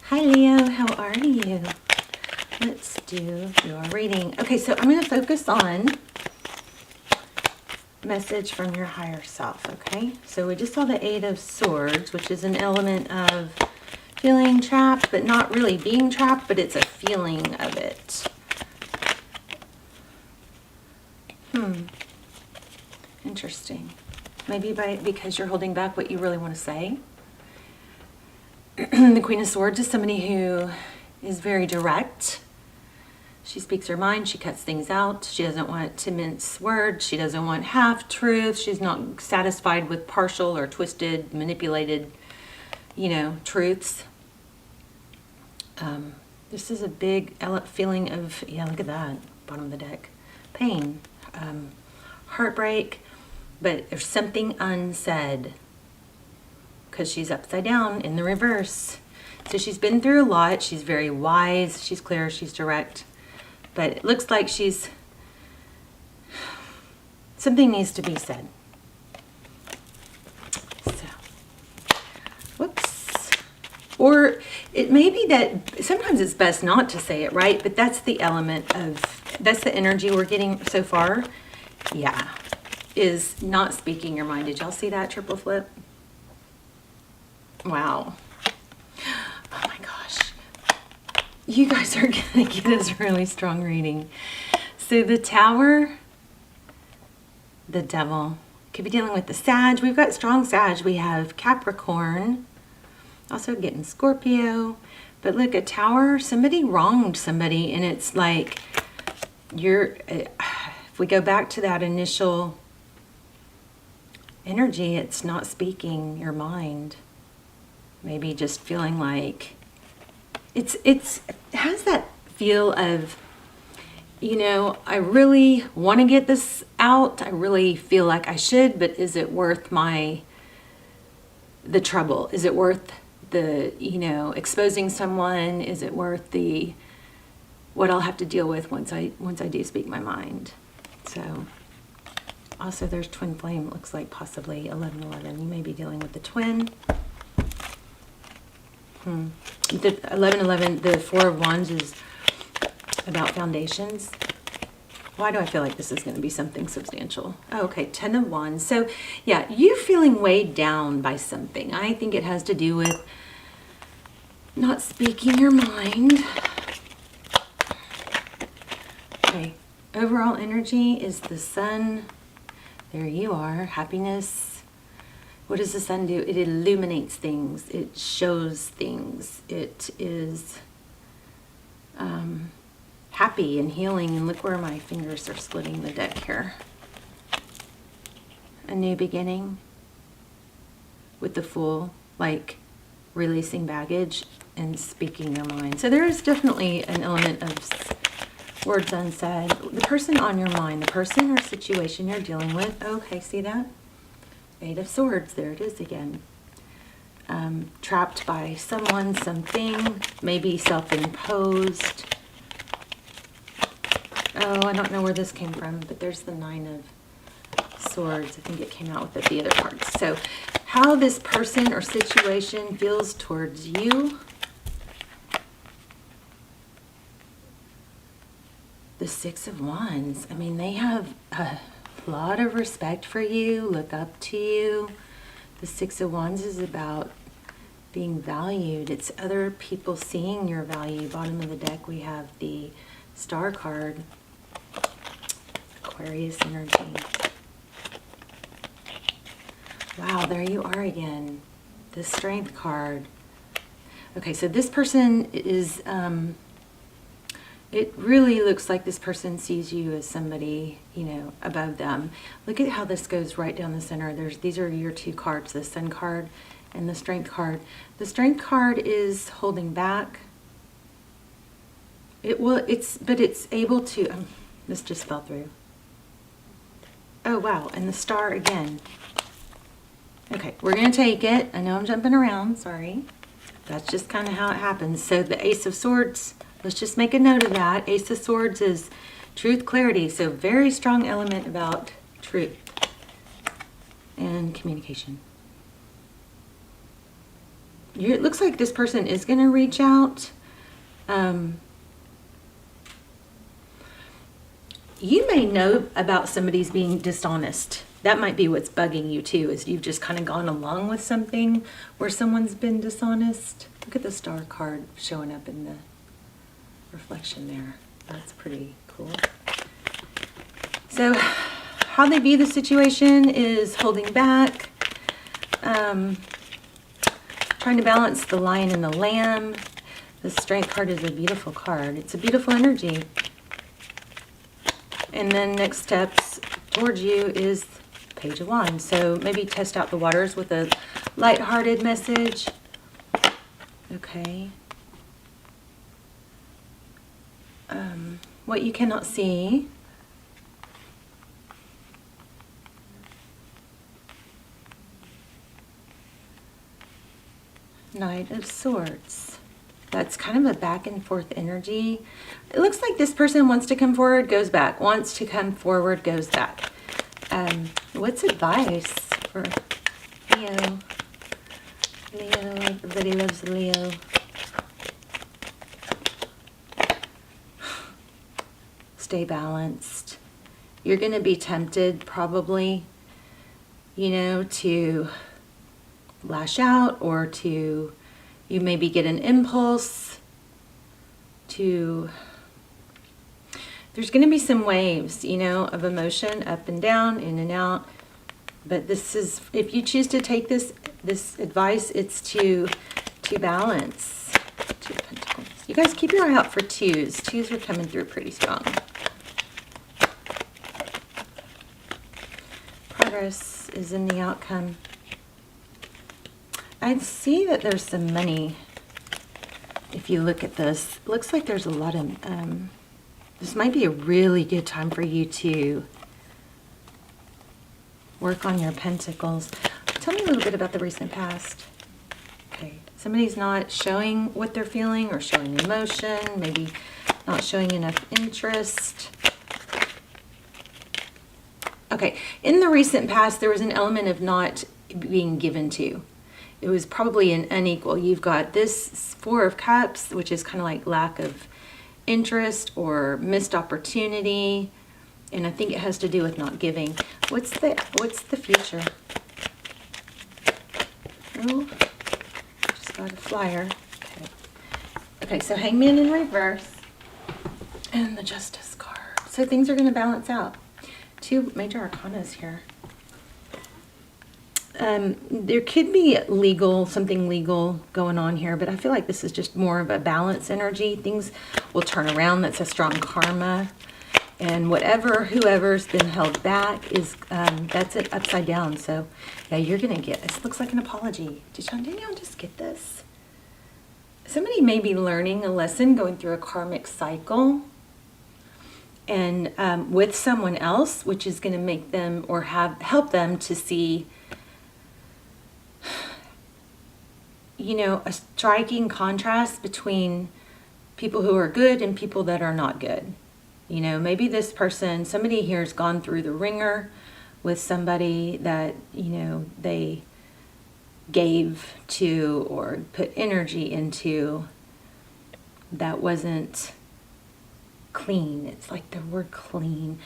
Hi Leo, how are you? Let's do your reading. Okay, so I'm going to focus on message from your higher self, okay? So we just saw the Eight of Swords, which is an element of feeling trapped, but not really being trapped, but it's a feeling of it. Interesting. Maybe because you're holding back what you really want to say. The Queen of Swords is somebody who is very direct. She speaks her mind. She cuts things out. She doesn't want to mince words. She doesn't want half-truths. She's not satisfied with partial or twisted, manipulated, truths. This is a big feeling of, look at that, bottom of the deck. Pain, heartbreak, but there's something unsaid because she's upside down in the reverse. So she's been through a lot. She's very wise. She's clear. She's direct. But it looks like something needs to be said. So, whoops. Or it may be that sometimes it's best not to say it, right? But that's the that's the energy we're getting so far. Yeah, is not speaking your mind. Did y'all see that triple flip? Wow. Oh my gosh. You guys are going to get a really strong reading. So the Tower, the Devil, could be dealing with the Sag. We've got strong Sag. We have Capricorn, also getting Scorpio. But look, a Tower, somebody wronged somebody, and it's like if we go back to that initial energy, it's not speaking your mind. Maybe just feeling like it has that feel of, I really want to get this out. I really feel like I should, but is it worth the trouble? Is it worth the, exposing someone? Is it worth what I'll have to deal with once I do speak my mind? So also there's twin flame. It looks like possibly 1111. You may be dealing with the twin. The 1111, the Four of Wands is about foundations. Why do I feel like this is going to be something substantial? Oh, okay, 10 of Wands. So, yeah, you're feeling weighed down by something. I think it has to do with not speaking your mind. Okay, overall energy is the Sun. There you are, happiness. What does the sun do? It illuminates things. It shows things. It is happy and healing. And look where my fingers are splitting the deck here. A new beginning with the Fool, like releasing baggage and speaking your mind. So there is definitely an element of words unsaid. The person on your mind, the person or situation you're dealing with. Okay, see that? Eight of Swords, there it is again. Trapped by someone, something, maybe self-imposed. Oh, I don't know where this came from, but there's the Nine of Swords. I think it came out with the other cards. So how this person or situation feels towards you. The Six of Wands. I mean, they have a lot of respect for you, look up to you. The Six of Wands is about being valued. It's other people seeing your value. Bottom of the deck, we have the Star card, Aquarius energy. Wow, there you are again. The Strength card. Okay, so this person is, it really looks like this person sees you as somebody, above them. Look at how this goes right down the center. These are your two cards, the Sun card and the Strength card. The Strength card is holding back. But it's able to, this just fell through. Oh, wow, and the Star again. Okay, we're going to take it. I know I'm jumping around, sorry. That's just kind of how it happens. So the Ace of Swords, let's just make a note of that. Ace of Swords is truth, clarity. So very strong element about truth and communication. It looks like this person is going to reach out. You may know about somebody's being dishonest. That might be what's bugging you too, is you've just kind of gone along with something where someone's been dishonest. Look at the star card showing up in the reflection there. That's pretty cool. So how they view the situation is holding back, trying to balance the lion and the lamb. The Strength card is a beautiful card. It's a beautiful energy. And then next steps towards you is Page of Wands. So maybe test out the waters with a lighthearted message. Okay. What you cannot see. Knight of Swords. That's kind of a back and forth energy. It looks like this person wants to come forward, goes back. Wants to come forward, goes back. What's advice for Leo? Leo, everybody loves Leo. Stay balanced. You're going to be tempted probably, you know, to lash out, or to, you maybe get an impulse to, there's going to be some waves, you know, of emotion, up and down, in and out. But this is, if you choose to take this advice, it's to balance. Two of Pentacles. You guys keep your eye out for twos. Twos are coming through pretty strong. Progress is in the outcome. I see that there's some money. If you look at this, it looks like there's a lot of, this might be a really good time for you to work on your pentacles. Tell me a little bit about the recent past. Okay, somebody's not showing what they're feeling or showing emotion, maybe not showing enough interest. Okay, in the recent past, there was an element of not being given to. It was probably an unequal. You've got this Four of Cups, which is kind of like lack of interest or missed opportunity. And I think it has to do with not giving. What's the future? Oh, just got a flyer. Okay. Okay, so Hangman in reverse. And the Justice card. So things are going to balance out. Two major arcanas here. There could be something legal going on here, but I feel like this is just more of a balance energy. Things will turn around. That's a strong karma. And whoever's been held back is, that's it upside down. So yeah, you're going to get, this looks like an apology. Didn't y'all just get this? Somebody may be learning a lesson, going through a karmic cycle, and with someone else, which is going to make them or help them to see, you know, a striking contrast between people who are good and people that are not good. You know, maybe this person, somebody here has gone through the ringer with somebody that, you know, they gave to or put energy into that wasn't clean. It's like the word clean.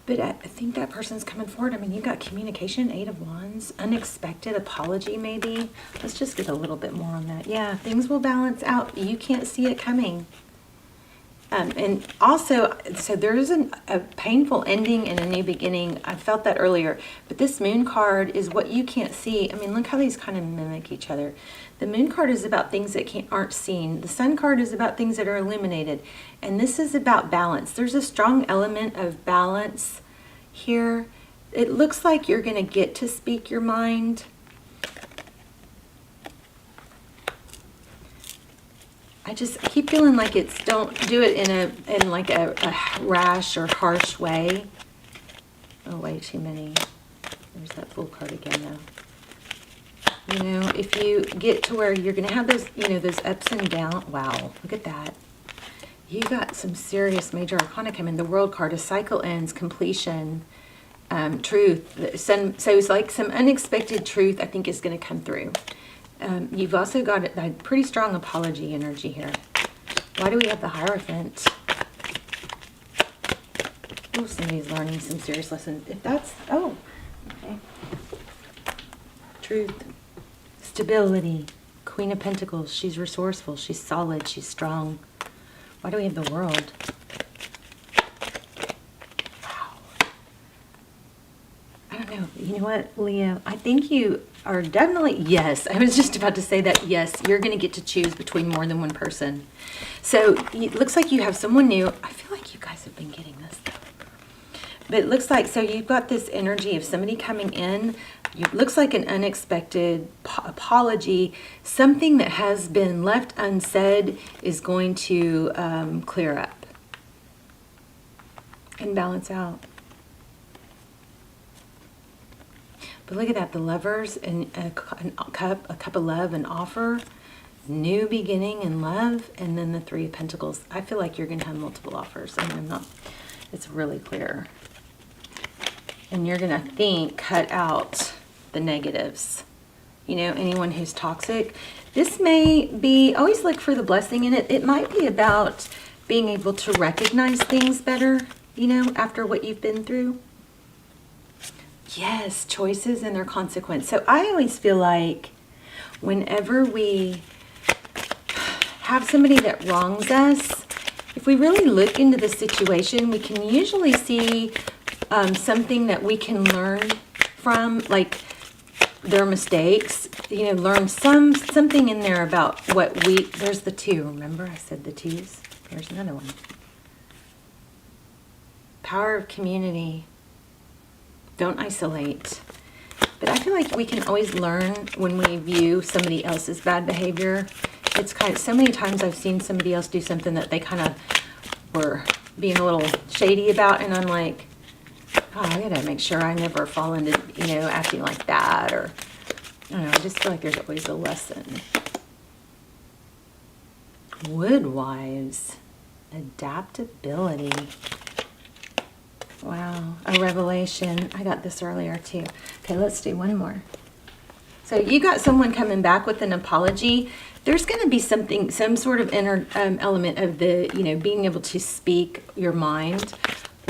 But I think that person's coming forward. I mean, you've got communication, Eight of Wands, unexpected apology maybe. Let's just get a little bit more on that. Yeah, things will balance out. You can't see it coming. And also, so there's a painful ending and a new beginning. I felt that earlier. But this Moon card is what you can't see. I mean, look how these kind of mimic each other. The Moon card is about things that aren't seen. The Sun card is about things that are illuminated. And this is about balance. There's a strong element of balance here. It looks like you're going to get to speak your mind. I keep feeling like it's, don't do it in like a rash or harsh way. Oh, way too many. There's that Fool card again though. You know, if you get to where you're going to have those, you know, those ups and downs. Wow, look at that. You got some serious major arcana coming. The World card, a cycle ends, completion, truth. So it's like some unexpected truth I think is going to come through. You've also got a pretty strong apology energy here. Why do we have the Hierophant? Oh, somebody's learning some serious lessons. If that's, oh, okay. Truth, stability, Queen of Pentacles. She's resourceful, she's solid, she's strong. Why do we have the World? Wow. I don't know. You know what, Leo? I think you are definitely, yes, I was just about to say that, yes, you're going to get to choose between more than one person. So it looks like you have someone new. I feel like you guys have been getting this, though. But it looks like, so you've got this energy of somebody coming in. It looks like an unexpected apology. Something that has been left unsaid is going to clear up and balance out. But look at that, the Lovers and a cup of love, an offer, new beginning in love, and then the Three of Pentacles. I feel like you're going to have multiple offers. I mean, I'm not, it's really clear. And you're going to cut out the negatives. You know, anyone who's toxic. This may be, always look for the blessing in it. It might be about being able to recognize things better, you know, after what you've been through. Yes, choices and their consequence. So I always feel like whenever we have somebody that wrongs us, if we really look into the situation, we can usually see something that we can learn from, like their mistakes, you know, learn something in there about what there's the two, remember I said the twos? There's another one. Power of community. Don't isolate. But I feel like we can always learn when we view somebody else's bad behavior. It's kind of, so many times I've seen somebody else do something that they kind of were being a little shady about, and I'm like, oh, I gotta make sure I never fall into, you know, acting like that, or I don't know, I just feel like there's always a lesson. Woodwives, adaptability. Wow, a revelation. I got this earlier too. Okay, let's do one more. So you got someone coming back with an apology. There's going to be something, some sort of inner element of the, you know, being able to speak your mind,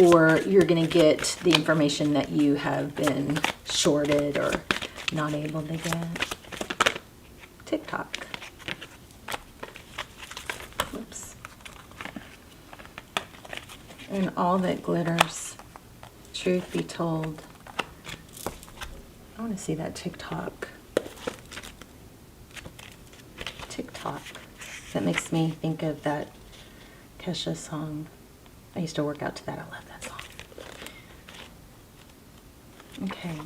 or you're going to get the information that you have been shorted or not able to get. TikTok. Whoops. And all that glitters. Truth be told. I want to see that TikTok. TikTok. That makes me think of that Kesha song. I used to work out to that. I love that song. Okay.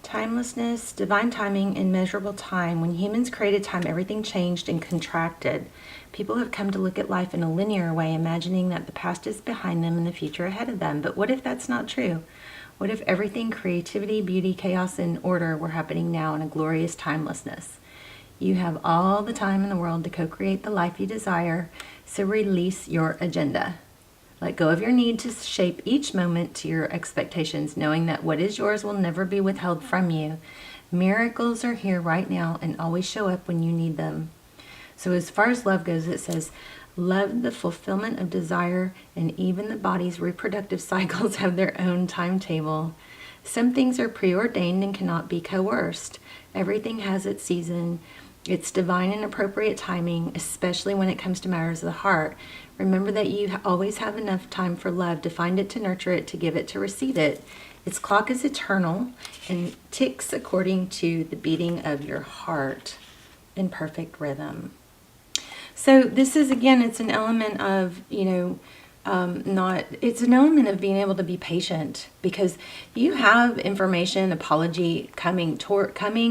Timelessness, divine timing, immeasurable time. When humans created time, everything changed and contracted. People have come to look at life in a linear way, imagining that the past is behind them and the future ahead of them. But what if that's not true? What if everything, creativity, beauty, chaos, and order were happening now in a glorious timelessness? You have all the time in the world to co-create the life you desire, so release your agenda. Let go of your need to shape each moment to your expectations, knowing that what is yours will never be withheld from you. Miracles are here right now and always show up when you need them. So as far as love goes, it says, love, the fulfillment of desire, and even the body's reproductive cycles have their own timetable. Some things are preordained and cannot be coerced. Everything has its season. It's divine and appropriate timing, especially when it comes to matters of the heart. Remember that you always have enough time for love, to find it, to nurture it, to give it, to receive it. Its clock is eternal and ticks according to the beating of your heart in perfect rhythm. So this is, again, it's an element of, you know, it's an element of being able to be patient, because you have information, apology coming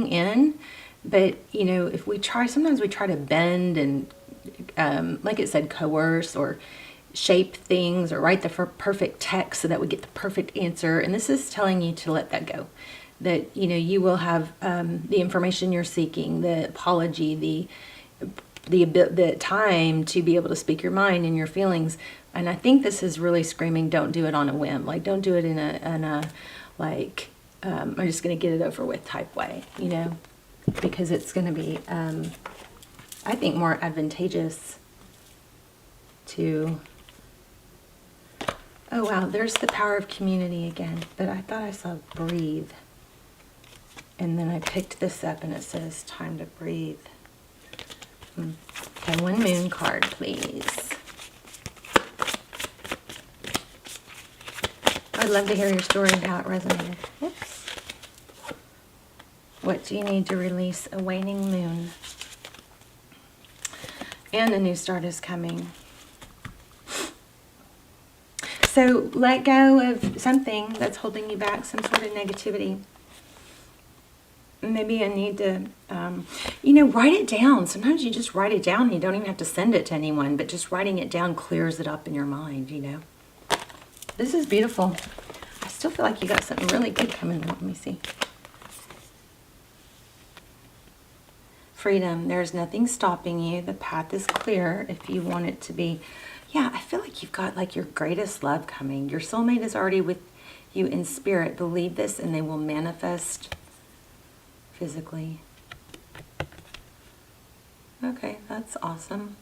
in, but, you know, if we try, sometimes we try to bend and, like it said, coerce or shape things or write the perfect text so that we get the perfect answer. And this is telling you to let that go. That, you know, you will have the information you're seeking, the apology, the the time to be able to speak your mind and your feelings. And I think this is really screaming, don't do it on a whim. Like, don't do it in a like, I'm just going to get it over with type way, you know, because it's going to be, I think, more advantageous to, oh wow, there's the power of community again, but I thought I saw breathe. And then I picked this up and it says time to breathe. Okay, one moon card, please. I'd love to hear your story and how it resonated. Oops. What do you need to release? A waning moon. And a new start is coming. So let go of something that's holding you back, some sort of negativity. Maybe I need to, you know, write it down. Sometimes you just write it down and you don't even have to send it to anyone, but just writing it down clears it up in your mind, you know. This is beautiful. I still feel like you got something really good coming out. Let me see. Freedom. There's nothing stopping you. The path is clear if you want it to be. Yeah, I feel like you've got like your greatest love coming. Your soulmate is already with you in spirit. Believe this and they will manifest physically. Okay, that's awesome.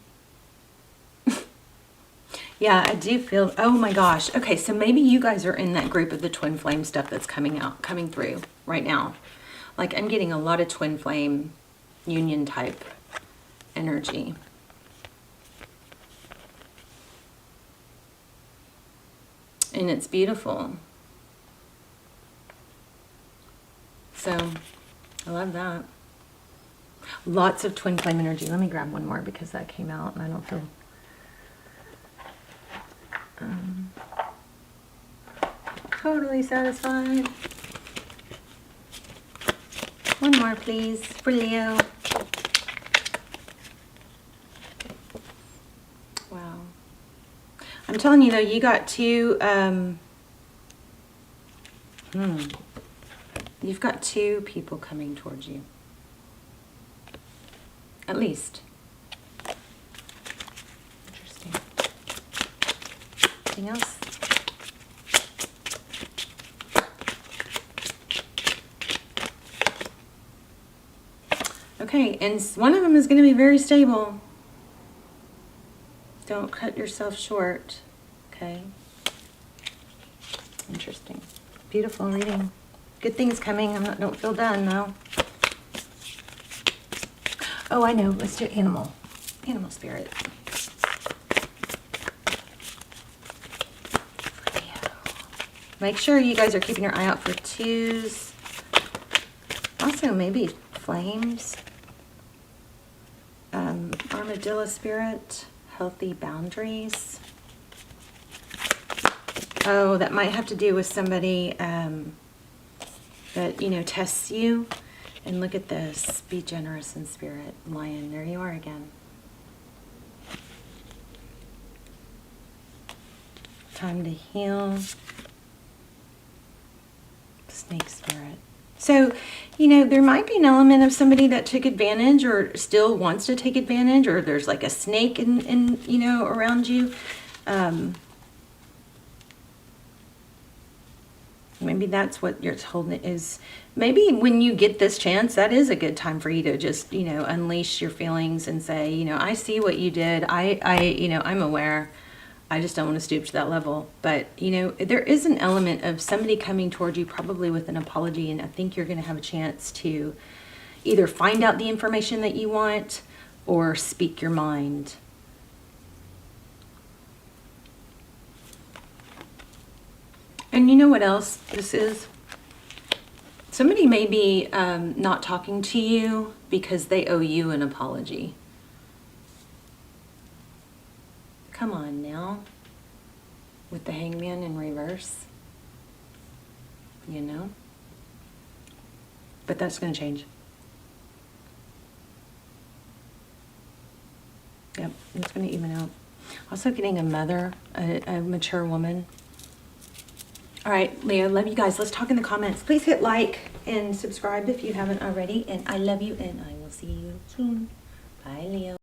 Yeah, I do feel, oh my gosh. Okay, so maybe you guys are in that group of the twin flame stuff that's coming through right now. Like, I'm getting a lot of twin flame union type energy. And it's beautiful. So, I love that. Lots of twin flame energy. Let me grab one more because that came out and I don't feel... totally satisfied. One more, please, for Leo. Wow. I'm telling you, though, you got two... You've got two people coming towards you. At least. Interesting. Anything else? Okay, and one of them is going to be very stable. Don't cut yourself short. Okay. Interesting. Beautiful reading. Good things coming. Don't feel done though. Oh, I know. Let's do animal. Animal spirit. Make sure you guys are keeping your eye out for twos. Also, maybe flames. Armadillo spirit. Healthy boundaries. Oh, that might have to do with somebody that, you know, tests you. And look at this. Be generous in spirit. Lion. There you are again. Time to heal. Snake spirit. So, you know, there might be an element of somebody that took advantage or still wants to take advantage, or there's like a snake in you know, around you. Maybe that's what you're told is. Maybe when you get this chance, that is a good time for you to just, you know, unleash your feelings and say, you know, I see what you did. You know, I'm aware. I just don't want to stoop to that level. But, you know, there is an element of somebody coming toward you probably with an apology, and I think you're going to have a chance to either find out the information that you want or speak your mind. And you know what else this is? Somebody may be not talking to you because they owe you an apology. Come on now. With the hangman in reverse. You know? But that's going to change. Yep, it's going to even out. Also getting a mother, a mature woman. All right, Leo, love you guys. Let's talk in the comments. Please hit like and subscribe if you haven't already. And I love you, and I will see you soon. Bye, Leo.